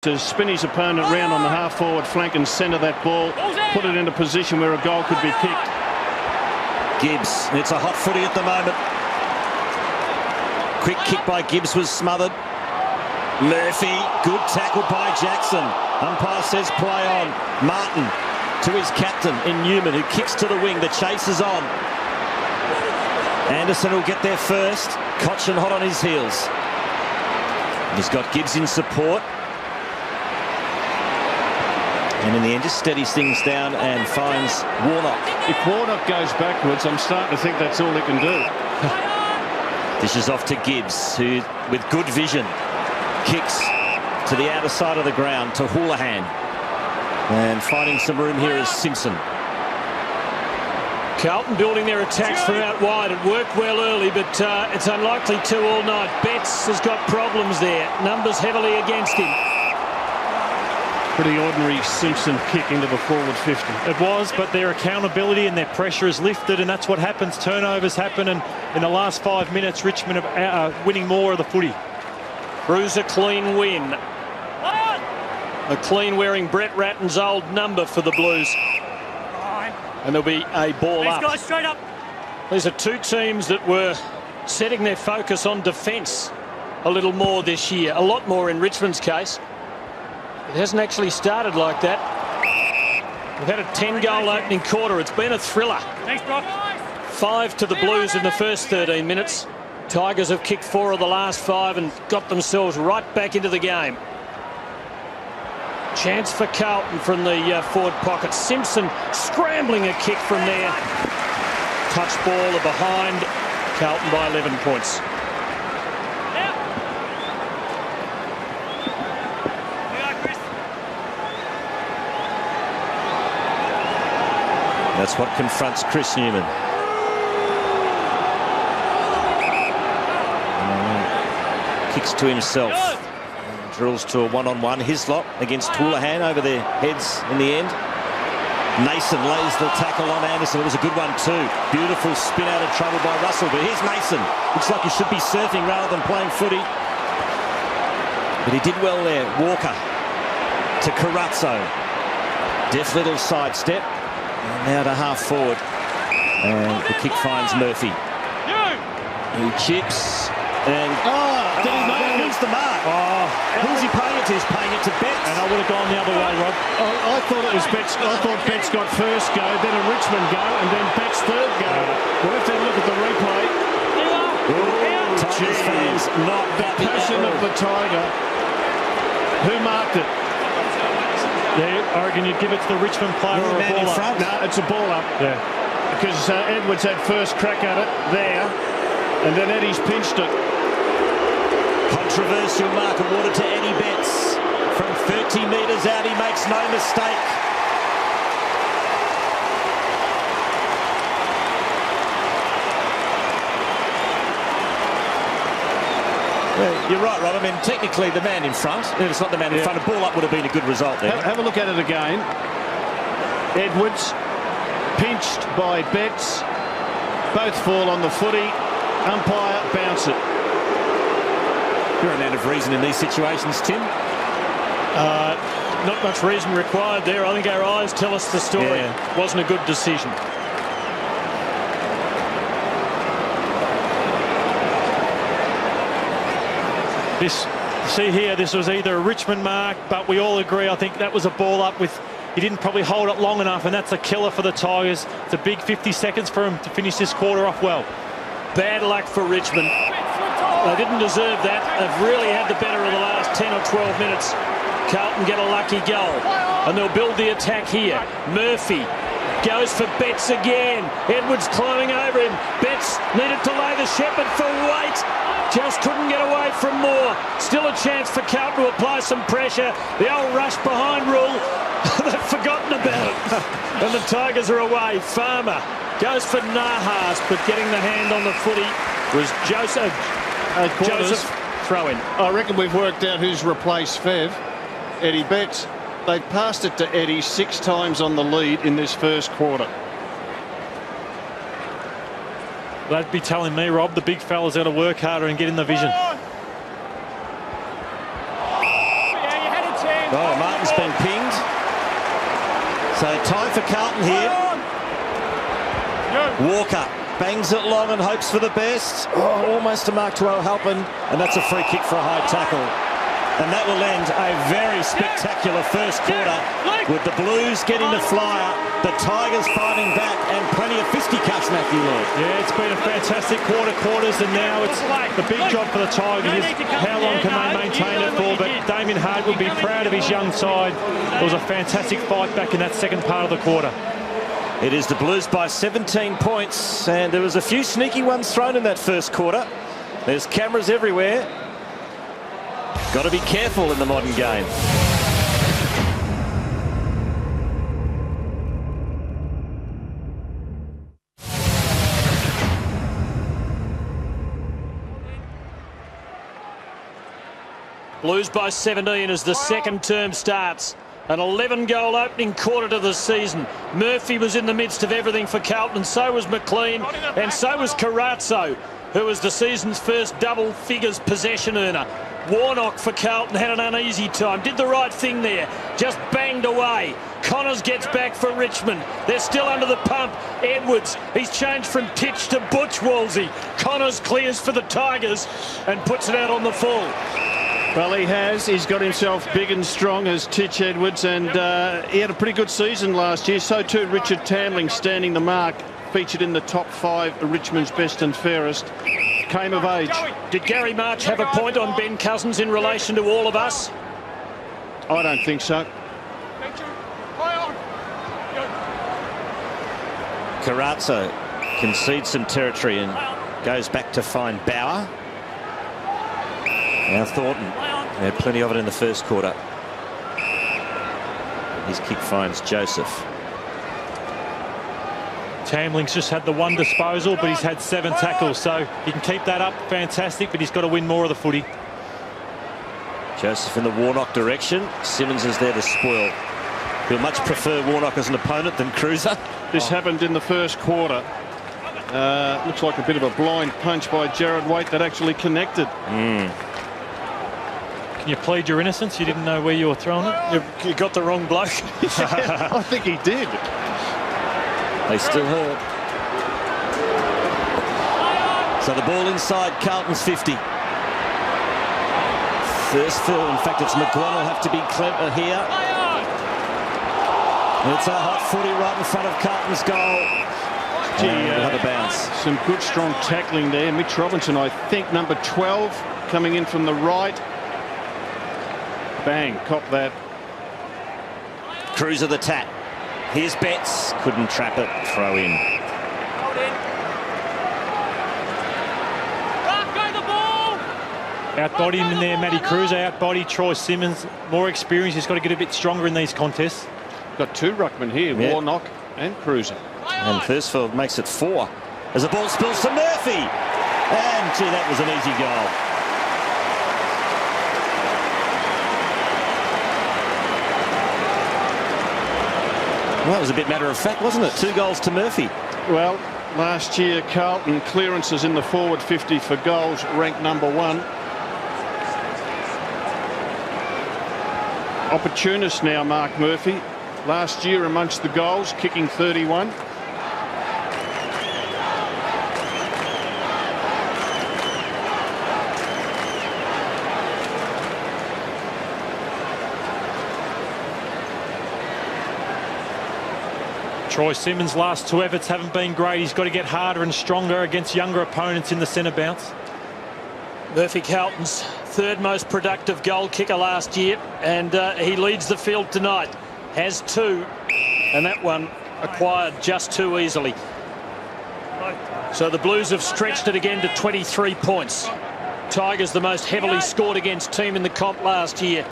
To spin his opponent round on the half-forward flank and centre that ball, put it in a position where a goal could be kicked. Gibbs, it's a hot footy at the moment. Quick kick by Gibbs was smothered. Murphy, good tackle by Jackson. Umpire says play on. Martin to his captain in Newman, who kicks to the wing. The chase is on. Anderson will get there first. Cochin hot on his heels. He's got Gibbs in support. And in the end, just steadies things down and finds Warnock. If Warnock goes backwards, I'm starting to think that's all he can do. Dishes off to Gibbs, who, with good vision, kicks to the outer side of the ground to Houlihan. And finding some room here is Simpson. Carlton building their attacks from out wide. It worked well early, but it's unlikely to all night. Betts has got problems there. Numbers heavily against him. Pretty ordinary Simpson kick into the forward 50. It was, but their accountability and their pressure is lifted, and that's what happens. Turnovers happen, and in the last 5 minutes, Richmond are winning more of the footy. Bruce a clean win. A clean wearing Brett Ratton's old number for the Blues. And there'll be a ball up. Guys, straight up. These are two teams that were setting their focus on defence a little more this year. A lot more in Richmond's case. It hasn't actually started like that. We've had a 10-goal opening quarter. It's been a thriller. Thanks, Brock. 5 to the Blues in the first 13 minutes. Tigers have kicked 4 of the last 5 and got themselves right back into the game. Chance for Carlton from the forward pocket. Simpson scrambling a kick from there. Touch ball behind. Carlton by 11 points. That's what confronts Chris Newman. Kicks to himself. Drills to a one-on-one. Hislop against Houlihan over their heads in the end. Mason lays the tackle on Anderson. It was a good one too. Beautiful spin out of trouble by Russell. But here's Mason. Looks like he should be surfing rather than playing footy. But he did well there. Walker to Carazzo. Deft little sidestep. Now to half forward. And the kick finds Murphy. He chips. And Did he make it? Who's the mark? Who's he paying it to? He's paying it to Betts. And I would have gone the other way, Rob. I thought it was Betts. I thought Betts got first go, then a Richmond go, and then Betts third go. We'll have to look at the replay. Tigers fans not happy at Passion of all. the Tiger. Who marked it? Yeah, I reckon you'd give it to the Richmond player or a Man in ball up. front. No, it's a ball up. Yeah. Because Edwards had first crack at it there, and then Eddie's pinched it. Controversial mark awarded to Eddie Betts. From 30 metres out, he makes no mistake. Well, you're right, Rob. I mean, technically the man in front, if it's not the man in front, a ball up would have been a good result there. Have a look at it again. Edwards, pinched by Betts. Both fall on the footy. Umpire, bounce it. You're a man of reason in these situations, Tim. Not much reason required there. I think our eyes tell us the story. Yeah. Wasn't a good decision. See here, this was either a Richmond mark, but we all agree, I think that was a ball up with, he didn't probably hold it long enough, and that's a killer for the Tigers. It's a big 50 seconds for him to finish this quarter off well. Bad luck for Richmond. They didn't deserve that. They've really had the better of the last 10 or 12 minutes. Carlton get a lucky goal, and they'll build the attack here. Murphy goes for Betts again. Edwards climbing over him. Betts needed to lay the shepherd for weight. Just couldn't get away from more. Still a chance for Carlton to apply some pressure. The old rush behind rule. They've forgotten about it. And the Tigers are away. Farmer goes for Nahas, but getting the hand on the footy was Joseph throw in. I reckon we've worked out who's replaced Fev. Eddie Betts. They've passed it to Eddie 6 times on the lead in this first quarter. That'd be telling me, Rob, the big fella's got to work harder and get in the vision. Yeah, you had a chance. Oh, Martin's been pinged. So time for Carlton here. Walker bangs it long and hopes for the best. Oh, almost to mark to O'Halpin, and that's a free kick for a high tackle. And that will end a very spectacular first quarter with the Blues getting the flyer, the Tigers fighting back, and plenty of fisticuffs, Matthew Lord. Yeah, it's been a fantastic quarters, and now it's the big job for the Tigers is how long can they maintain it for. But Damien Hart will be proud of his young side. It was a fantastic fight back in that second part of the quarter. It is the Blues by 17 points, and there was a few sneaky ones thrown in that first quarter. There's cameras everywhere. Got to be careful in the modern game. Blues by 17 as the second term starts. An 11-goal opening quarter to the season. Murphy was in the midst of everything for Carlton, and so was McLean, and so was Carrazzo, who was the season's first double figures possession earner. Warnock for Carlton had an uneasy time. Did the right thing there. Just banged away. Connors gets back for Richmond. They're still under the pump. Edwards, he's changed from Titch to Butch Wolsey. Connors clears for the Tigers and puts it out on the full. Well, he has. He's got himself big and strong as Titch Edwards, and he had a pretty good season last year. So too Richard Tamling, standing the mark, featured in the top 5 of Richmond's best and fairest. Came of age. Did Gary March have a point on Ben Cousins in relation to all of us? I don't think so. Carrazzo concedes some territory and goes back to find Bauer. Now Thornton had plenty of it in the first quarter. His kick finds Joseph. Tamling's just had the one disposal, but he's had 7 tackles, so he can keep that up. Fantastic, but he's got to win more of the footy. Joseph in the Warnock direction. Simmons is there to spoil. He'll much prefer Warnock as an opponent than Cruiser. This happened in the first quarter. Looks like a bit of a blind punch by Jared Waite that actually connected. Can you plead your innocence? You didn't know where you were throwing it? You got the wrong bloke. I think he did. They still hurt. So the ball inside Carlton's 50. Thursfield, in fact, it's McGuan will have to be clever here. It's a hot footy right in front of Carlton's goal. Another bounce. Some good strong tackling there. Mitch Robinson, I think, number 12, coming in from the right. Bang, cop that. Cruiser the tap. Here's Betts. Couldn't trap it. Throw in. Outbody him in there, Matty Cruiser. Outbody Troy Simmons. More experience. He's got to get a bit stronger in these contests. Got 2 ruckmen here, Warnock and Cruiser. And Thursfield makes it 4 as the ball spills to Murphy. And, gee, that was an easy goal. Well, that was a bit matter of fact, wasn't it? 2 goals to Murphy. Well, last year, Carlton clearances in the forward 50 for goals, ranked number 1. Opportunist now, Mark Murphy. Last year amongst the goals, kicking 31. Troy Simmons' last 2 efforts haven't been great. He's got to get harder and stronger against younger opponents in the centre bounce. Murphy, Carlton's 3rd most productive goal kicker last year, and he leads the field tonight. Has 2, and that one acquired just too easily. So the Blues have stretched it again to 23 points. Tigers the most heavily scored against team in the comp last year.